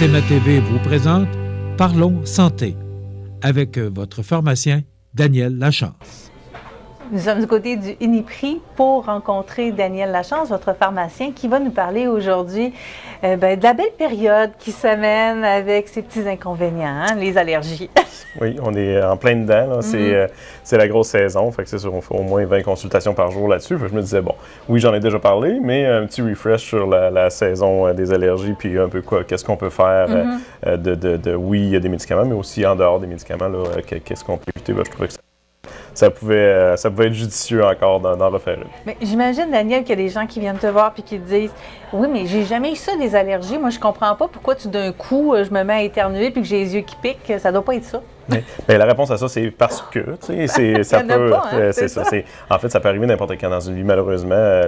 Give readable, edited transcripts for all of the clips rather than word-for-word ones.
SMA TV vous présente Parlons Santé avec votre pharmacien Daniel Lachance. Nous sommes du côté du Uniprix pour rencontrer Daniel Lachance, votre pharmacien, qui va nous parler aujourd'hui de la belle période qui s'amène avec ses petits inconvénients, les allergies. Oui, on est en plein dedans. C'est la grosse saison. Fait que c'est sûr, on fait au moins 20 consultations par jour là-dessus. Fait que je me disais, bon, oui, j'en ai déjà parlé, mais un petit refresh sur la saison des allergies, puis un peu qu'est-ce qu'on peut faire. Oui, il y a des médicaments, mais aussi en dehors des médicaments, qu'est-ce qu'on peut éviter. Je trouvais que ça pouvait être judicieux encore d'en refaire une. Mais j'imagine, Daniel, qu'il y a des gens qui viennent te voir et qui te disent « Oui, mais j'ai jamais eu ça, des allergies. Moi, je comprends pas pourquoi tout d'un coup, je me mets à éternuer puis que j'ai les yeux qui piquent. Ça doit pas être ça. » Mais la réponse à ça, c'est parce que, tu sais, ça peut... c'est ça. En fait, ça peut arriver n'importe quand dans une vie, malheureusement.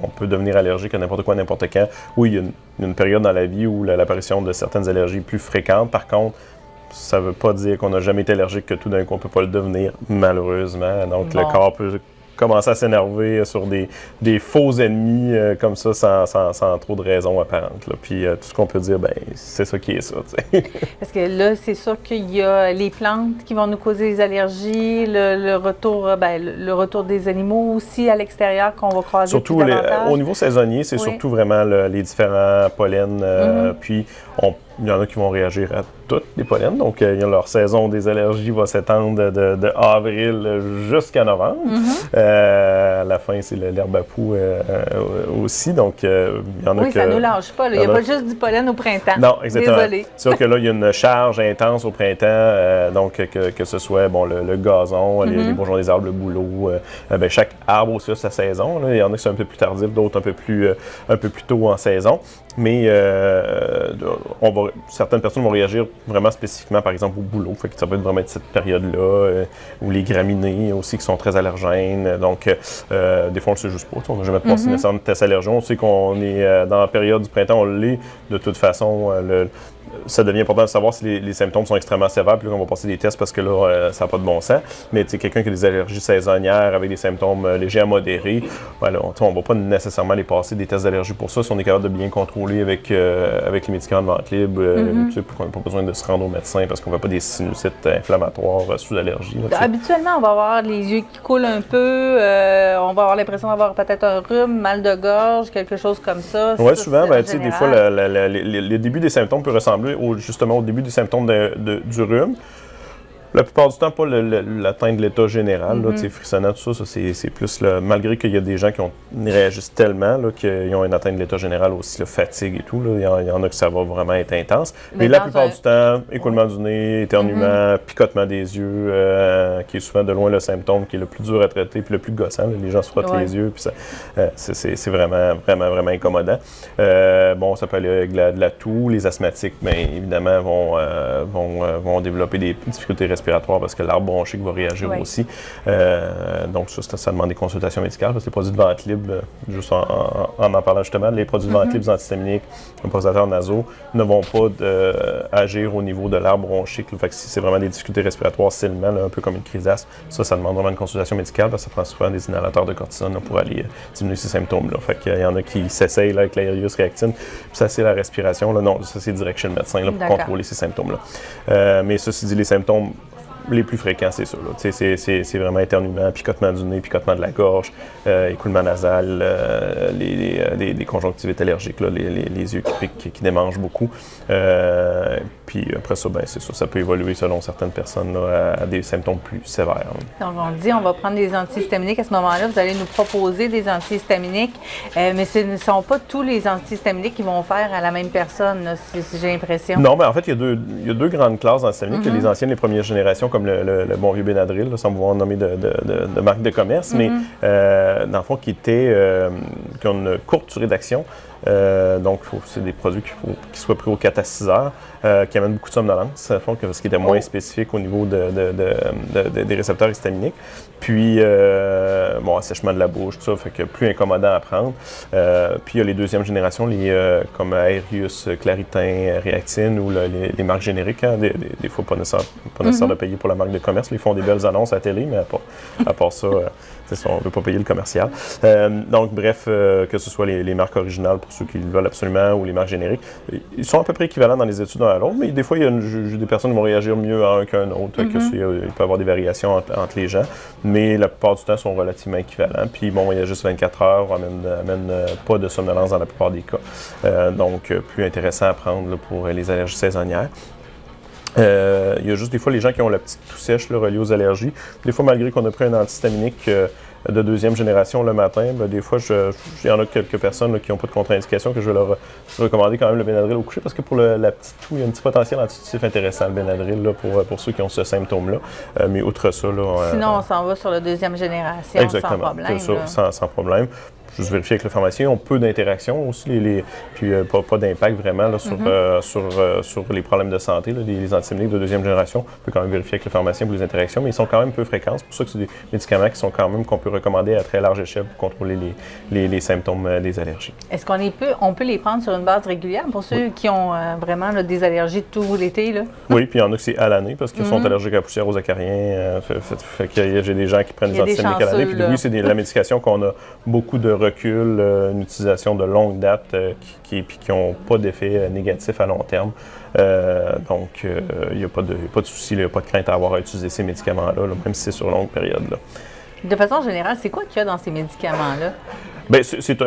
On peut devenir allergique à n'importe quoi, n'importe quand. Oui, il y a une période dans la vie où l'apparition de certaines allergies est plus fréquente. Par contre, ça ne veut pas dire qu'on n'a jamais été allergique, que tout d'un coup, on ne peut pas le devenir, malheureusement. Donc, le corps peut commencer à s'énerver sur des faux ennemis comme ça, sans trop de raisons apparentes. Là. Puis, tout ce qu'on peut dire, c'est ça qui est ça. T'sais. Parce que là, c'est sûr qu'il y a les plantes qui vont nous causer des allergies, le retour des animaux aussi à l'extérieur qu'on va croiser. Surtout au niveau saisonnier, c'est surtout vraiment les différents pollens. Puis, il y en a qui vont réagir à tous les pollens. Donc, leur saison des allergies va s'étendre de avril jusqu'à novembre. À la fin, c'est l'herbe à poux aussi. Donc, il y en a ça ne nous lâche pas. Il n'y a pas juste du pollen au printemps. Non, exactement. Désolé. C'est sûr que là, il y a une charge intense au printemps. Donc, que ce soit le gazon, les bourgeons des arbres, le bouleau. Chaque arbre aussi a sa saison. Là. Il y en a qui sont un peu plus tardifs, d'autres un peu plus tôt en saison. Mais certaines personnes vont réagir vraiment spécifiquement, par exemple, au bouleau. Fait que ça peut être vraiment cette période-là, ou les graminées aussi qui sont très allergènes. Donc, des fois, on ne le sait juste pas. On n'a jamais passé nécessairement de test allergène. On sait qu'on est dans la période du printemps, on l'est. De toute façon, ça devient important de savoir si les symptômes sont extrêmement sévères. Puis là, on va passer des tests parce que là, ça n'a pas de bon sens. Mais quelqu'un qui a des allergies saisonnières avec des symptômes légers à modérés, voilà, on ne va pas nécessairement les passer des tests d'allergie pour ça. Si on est capable de bien contrôler avec les médicaments de vente libre, on n'a pas besoin de se rendre au médecin parce qu'on ne veut pas des sinusites inflammatoires sous allergie. Habituellement, on va avoir les yeux qui coulent un peu, on va avoir l'impression d'avoir peut-être un rhume, mal de gorge, quelque chose comme ça. Oui, souvent, des fois, le début des symptômes peut ressembler justement au début des symptômes du rhume. La plupart du temps, pas l'atteinte de l'état général, frissonnant, tout ça c'est plus, malgré qu'il y a des gens qui réagissent tellement qu'ils ont une atteinte de l'état général aussi, fatigue et tout, il y en a que ça va vraiment être intense. Mais la plupart du temps, écoulement du nez, éternuement, picotement des yeux, qui est souvent de loin le symptôme qui est le plus dur à traiter puis le plus gossant. Les gens se frottent les yeux, puis c'est vraiment, vraiment, vraiment incommodant. Ça peut aller avec de la toux. Les asthmatiques, évidemment, vont développer des difficultés respiratoires parce que l'arbre bronchique va réagir aussi. Donc, ça demande des consultations médicales parce que les produits de vente libre, juste en parlant justement, les produits de vente libre antihistaminiques, composateurs nasaux, ne vont pas agir au niveau de l'arbre bronchique. Fait que si c'est vraiment des difficultés respiratoires seulement, un peu comme une crise d'asthme, ça demande vraiment une consultation médicale parce que ça prend souvent des inhalateurs de cortisone pour aller diminuer ces symptômes-là. Fait qu'il y en a qui s'essayent avec l'aérius réactine, puis ça c'est la respiration. Là, non, ça c'est direct chez le médecin pour contrôler ces symptômes-là. Mais ceci dit, les symptômes les plus fréquents, c'est ça. C'est vraiment éternuement, picotement du nez, picotement de la gorge, écoulement nasal, des conjonctivites allergiques, les yeux qui piquent, qui démangent beaucoup. Puis après ça, c'est ça. Ça peut évoluer selon certaines personnes à des symptômes plus sévères. Donc, on dit on va prendre des antihistaminiques. À ce moment-là, vous allez nous proposer des antihistaminiques, mais ce ne sont pas tous les antihistaminiques qui vont faire à la même personne, là, si j'ai l'impression. Non, mais en fait, il y a deux grandes classes d'antihistaminiques. Il y a les anciennes, les premières générations, comme le bon vieux Benadryl, sans vouloir nommer de marque de commerce, mais dans le fond, qui ont une courte durée d'action. Donc, c'est des produits qui soient pris aux 4 à 6 heures, qui amènent beaucoup de somnolence, parce qu'ils étaient moins spécifiques au niveau des récepteurs histaminiques. Puis, assèchement de la bouche, tout ça, fait que plus incommodant à prendre. Puis, il y a les deuxième générations, comme Aerius, Claritin, Réactine, ou les marques génériques. Des fois, pas nécessaire de payer pour la marque de commerce. Ils font des belles annonces à la télé, mais à part ça, On ne veut pas payer le commercial. Donc, bref, que ce soit les marques originales pour ceux qui le veulent absolument ou les marques génériques, ils sont à peu près équivalents dans les études l'un à l'autre, mais des fois, il y a des personnes qui vont réagir mieux à un qu'un autre. Il peut y avoir des variations entre les gens, mais la plupart du temps, sont relativement équivalents. Puis, bon, il y a juste 24 heures, amène pas de somnolence dans la plupart des cas. Donc, plus intéressant à prendre là, pour les allergies saisonnières. Il y a juste des fois les gens qui ont la petite toux sèche là, reliée aux allergies. Des fois, malgré qu'on a pris un antihistaminique de deuxième génération le matin, des fois, il y en a quelques personnes là, qui n'ont pas de contre-indication que je vais leur recommander quand même le Benadryl au coucher parce que pour la petite toux, il y a un petit potentiel antitussif intéressant, le Benadryl, là, pour ceux qui ont ce symptôme-là. Mais outre ça... Là, sinon, on s'en va sur la deuxième génération sans problème. Sans problème. Juste vérifier avec le pharmacien. Ils ont peu d'interactions aussi, puis pas d'impact vraiment là, sur les problèmes de santé. Là, les antihistaminiques de deuxième génération, on peut quand même vérifier avec le pharmacien pour les interactions, mais ils sont quand même peu fréquents. C'est pour ça que c'est des médicaments qui sont quand même qu'on peut recommander à très large échelle pour contrôler les symptômes des allergies. Est-ce qu'on peut les prendre sur une base régulière pour ceux qui ont vraiment là, des allergies tout l'été? Là? Oui, puis il y en a que c'est à l'année parce qu'ils sont allergiques à la poussière, aux acariens. J'ai des gens qui prennent des antihistaminiques à l'année. Puis oui, c'est la médication qu'on a beaucoup de recul, une utilisation de longue date qui n'ont pas d'effet négatif à long terme. Donc, il n'y a pas de souci, il n'y a pas de crainte à avoir à utiliser ces médicaments-là, même si c'est sur longue période. Là. De façon générale, c'est quoi qu'il y a dans ces médicaments-là? Bien, c'est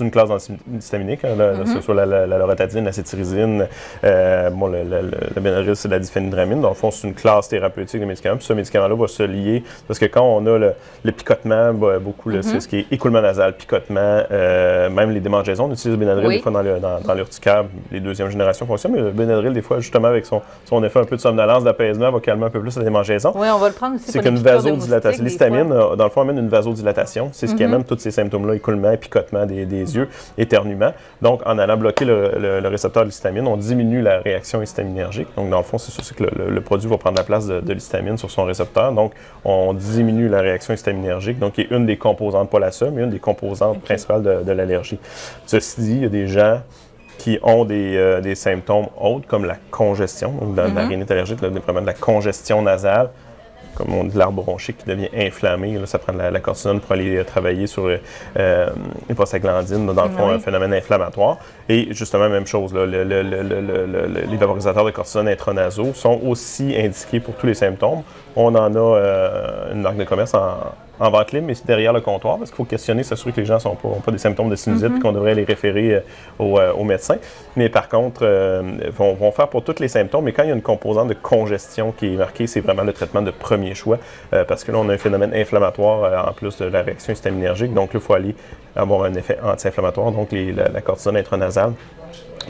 une classe d'antihistaminique, hein, que ce soit la loratadine, la cétirizine, le Benadryl, c'est la diphénhydramine. Dans le fond, c'est une classe thérapeutique de médicaments. Puis ce médicament-là va se lier, parce que quand on a le picotement, beaucoup, c'est ce qui est écoulement nasal, picotement, même les démangeaisons, on utilise le Benadryl des fois dans l'urticaire, les deuxième générations fonctionnent, mais le Benadryl, des fois, justement, avec son effet un peu de somnolence, d'apaisement, va calmer un peu plus la démangeaison. Oui, on va le prendre aussi c'est qu'une vasodilatation. L'histamine, dans le fond, amène une vasodilatation. C'est ce qui amène tous ces symptômes-là, écoulement, picotement des yeux, éternuement. Donc, en allant bloquer le récepteur de l'histamine, on diminue la réaction histaminergique. Donc, dans le fond, c'est ça, c'est que le produit va prendre la place de l'histamine sur son récepteur. Donc, on diminue la réaction histaminergique, donc qui est une des composantes, pas la seule, mais une des composantes principales de l'allergie. Ceci dit, il y a des gens qui ont des symptômes autres, comme la congestion, donc dans la rhinite allergique, vraiment de la congestion nasale, comme on dit, l'arbre bronchique qui devient inflammé. Là, ça prend de la cortisone pour aller travailler sur les prostaglandines, dans le fond, un phénomène inflammatoire. Et justement, même chose, là, les vaporisateurs de cortisone intranasaux sont aussi indiqués pour tous les symptômes. On en a une marque de commerce en vente libre, mais c'est derrière le comptoir, parce qu'il faut questionner, s'assurer que les gens n'ont pas des symptômes de sinusite et qu'on devrait les référer au médecin. Mais par contre, vont faire pour tous les symptômes, mais quand il y a une composante de congestion qui est marquée, c'est vraiment le traitement de premier choix, parce que là, on a un phénomène inflammatoire en plus de la réaction histaminergique, donc là, il faut aller avoir un effet anti-inflammatoire, donc la cortisone intranasale.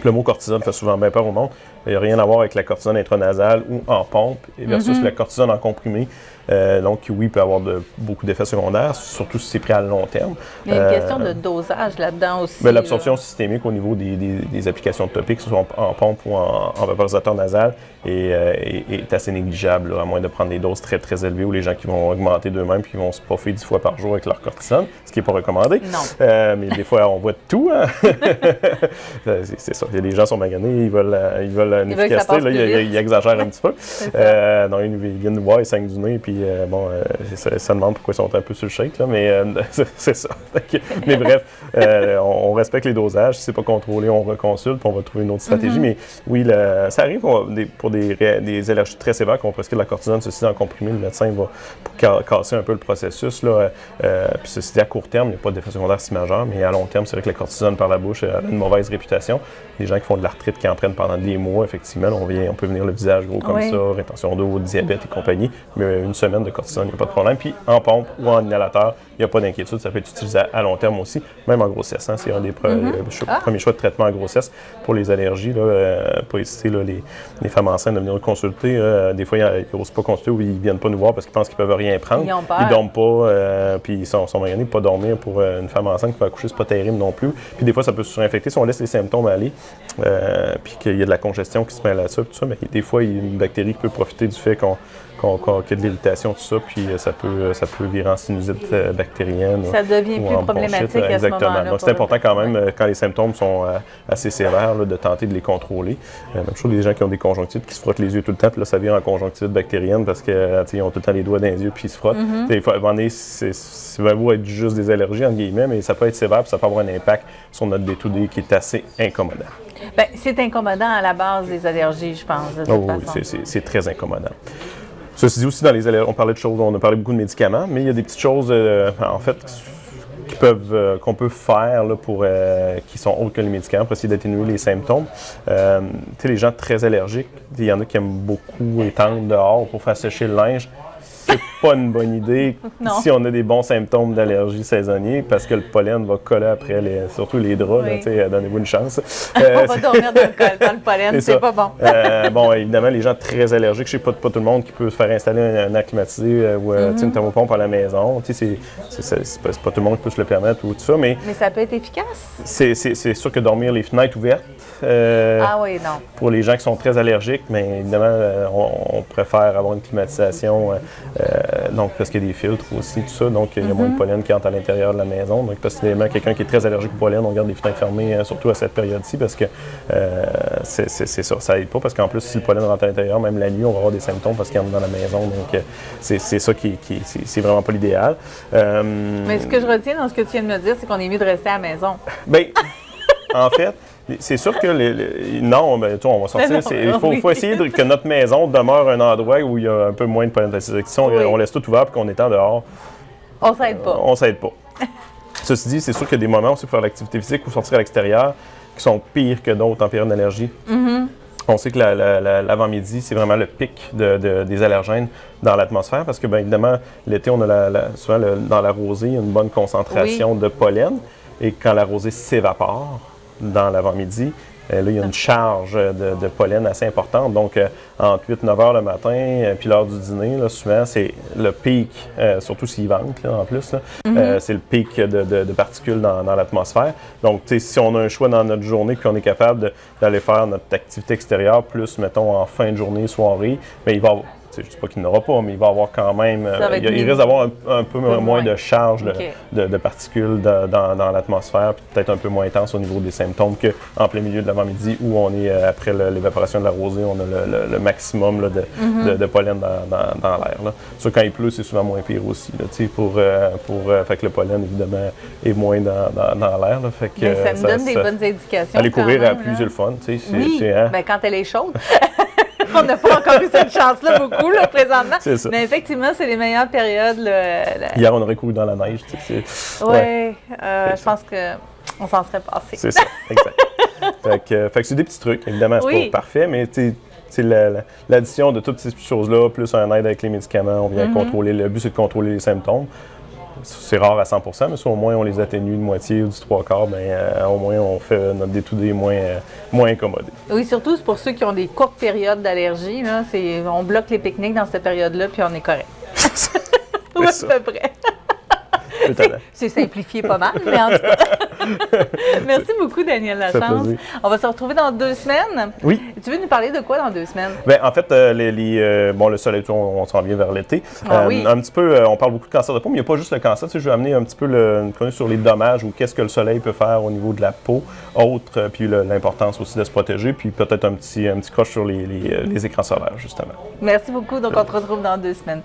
Le mot cortisone fait souvent bien peur au monde. Il n'y a rien à voir avec la cortisone intranasale ou en pompe versus la cortisone en comprimé. Donc, oui, il peut avoir beaucoup d'effets secondaires, surtout si c'est pris à long terme. Il y a une question de dosage là-dedans aussi. L'absorption systémique au niveau des applications topiques, que ce soit en pompe ou en vaporisateur nasal, est assez négligeable, là, à moins de prendre des doses très, très élevées ou les gens qui vont augmenter d'eux-mêmes puis qui vont se puffer 10 fois par jour avec leur cortisone, ce qui n'est pas recommandé. Non. Mais des fois, on voit de tout. Hein? C'est ça. Les gens sont maganés, ils veulent une efficacité. Là, ils exagèrent un petit peu. Donc, ils viennent nous voir, ils saignent du nez, puis ça demande pourquoi ils sont un peu sur le shake, là, mais c'est ça. Mais bref, on respecte les dosages. Si ce n'est pas contrôlé, on reconsulte, puis on va trouver une autre stratégie. Mais oui, ça arrive pour des allergies très sévères qu'on prescrit de la cortisone, ceci en comprimé, le médecin va pour casser un peu le processus. Là, puis ceci dit, à court terme, il n'y a pas d'effet secondaire si majeur, mais à long terme, c'est vrai que la cortisone par la bouche a une mauvaise réputation. Les gens qui font de l'arthrite, qui en prennent pendant des mois, effectivement, on peut venir le visage gros comme ça, rétention d'eau, diabète et compagnie, mais une semaine de cortisone, il n'y a pas de problème. Puis en pompe ou en inhalateur, il n'y a pas d'inquiétude, ça peut être utilisé à long terme aussi, même en grossesse. Hein, c'est un des premiers choix de traitement en grossesse pour les allergies. Pas hésiter les femmes enceintes de venir consulter. Des fois, ils n'osent pas consulter ou ils ne viennent pas nous voir parce qu'ils pensent qu'ils ne peuvent rien prendre. Ils ne dorment pas, puis ils sont maganés de ne pas dormir pour une femme enceinte qui va accoucher, c'est pas terrible non plus. Puis des fois, ça peut se surinfecter si on laisse les symptômes aller, puis qu'il y a de la congestion qui se mêle à ça, tout ça, mais des fois, il y a une bactérie qui peut profiter du fait qu'il y a de l'irritation, tout ça, puis ça peut virer en sinusite bactérienne. Ça devient plus problématique à exactement. ce moment-là. Donc, c'est important quand même, quand les symptômes sont assez sévères, là, de tenter de les contrôler. Même chose, les gens qui ont des conjonctivites, qui se frottent les yeux tout le temps, puis là, ça vire en conjonctivite bactérienne parce qu'ils ont tout le temps les doigts dans les yeux, puis ils se frottent. Des fois, à un moment donné, ça va être juste des allergies, entre guillemets, mais ça peut être sévère, puis ça peut avoir un impact sur notre day-to-day qui est assez incommodant. Bien, c'est incommodant à la base des allergies, je pense, de toute façon. Oui, c'est très incommodant. Ceci dit aussi, dans les allergies, on parlait de choses, on a parlé beaucoup de médicaments, mais il y a des petites choses, en fait, qu'on peut faire là, qui sont autres que les médicaments pour essayer d'atténuer les symptômes. Tu sais, les gens très allergiques, il y en a qui aiment beaucoup étendre dehors pour faire sécher le linge. C'est pas une bonne idée si on a des bons symptômes d'allergie saisonnière parce que le pollen va coller après, surtout les draps. Donnez-vous une chance. On va dormir dans le pollen, c'est pas bon. Bon, évidemment, les gens très allergiques, je sais pas tout le monde qui peut se faire installer un air climatisé ou une thermopompe à la maison. C'est pas tout le monde qui peut se le permettre ou tout ça. Mais ça peut être efficace. C'est sûr que dormir les fenêtres ouvertes. Oui, non. Pour les gens qui sont très allergiques, mais évidemment, on préfère avoir une climatisation, donc parce qu'il y a des filtres aussi, tout ça, donc il y a moins de pollen qui entre à l'intérieur de la maison. Donc, possiblement, quelqu'un qui est très allergique au pollen, on garde les fenêtres fermées, surtout à cette période-ci, parce que c'est ça aide pas, parce qu'en plus, si le pollen rentre à l'intérieur, même la nuit, on va avoir des symptômes parce qu'il rentre dans la maison. Donc, c'est ça c'est vraiment pas l'idéal. Mais ce que je retiens dans ce que tu viens de me dire, c'est qu'on est mieux de rester à la maison. Bien, en fait, c'est sûr que on va sortir. Il faut essayer que notre maison demeure un endroit où il y a un peu moins de pollen. Si on laisse tout ouvert et qu'on est en dehors, on s'aide pas. On s'aide pas. Ceci dit, c'est sûr qu'il y a des moments aussi pour faire l'activité physique ou sortir à l'extérieur qui sont pires que d'autres en période d'allergie. On sait que l'avant-midi, c'est vraiment le pic des allergènes dans l'atmosphère parce que, bien évidemment, l'été, on a souvent dans la rosée, il y a une bonne concentration de pollen. Et quand la rosée s'évapore dans l'avant-midi, là, il y a une charge de pollen assez importante. Donc, entre 8-9 heures le matin, puis l'heure du dîner, là, souvent, c'est le pic, surtout s'il vente, là, en plus, là, c'est le pic de particules dans l'atmosphère. Donc, si on a un choix dans notre journée, puis on est capable d'aller faire notre activité extérieure, plus, mettons, en fin de journée, soirée, bien, il va avoir... Je ne dis pas qu'il n'aura pas, mais il va avoir quand même... il risque d'avoir un peu moins de charge de particules dans l'atmosphère, puis peut-être un peu moins intense au niveau des symptômes qu'en plein milieu de l'avant-midi, où on est, après l'évaporation de la rosée, on a le maximum là, de pollen dans l'air. Sûr, quand il pleut, c'est souvent moins pire aussi. Là, fait que le pollen, évidemment, est moins dans l'air. Là, fait que, ça me donne des bonnes indications. Aller courir à plusieurs le fun. Oui, quand elle est chaude. On n'a pas encore eu cette chance-là beaucoup, là, présentement. C'est ça. Mais effectivement, c'est les meilleures périodes. Hier, on aurait couru dans la neige. Oui, je pense qu'on s'en serait passé. C'est ça, exact. fait que c'est des petits trucs. Évidemment, c'est pas parfait, mais l'addition de toutes ces petites choses-là, plus un aide avec les médicaments, on vient contrôler. Le but, c'est de contrôler les symptômes. C'est rare à 100%, mais si au moins on les atténue de moitié ou du 3/4, bien, au moins on fait notre day-to-day moins incommodé. Oui, surtout c'est pour ceux qui ont des courtes périodes d'allergie. On bloque les pique-niques dans cette période-là, puis on est correct. Oui, à peu près. C'est simplifié pas mal, mais en tout cas. Merci beaucoup, Daniel Lachance. On va se retrouver dans 2 semaines. Oui. Tu veux nous parler de quoi dans 2 semaines? Bien, en fait, le soleil, on s'en vient vers l'été. Oui. Un petit peu, on parle beaucoup de cancer de peau, mais il n'y a pas juste le cancer. Je vais amener un petit peu une chronique sur les dommages ou qu'est-ce que le soleil peut faire au niveau de la peau, puis l'importance aussi de se protéger, puis peut-être un petit croche sur les écrans solaires, justement. Merci beaucoup. Donc, on te retrouve dans 2 semaines.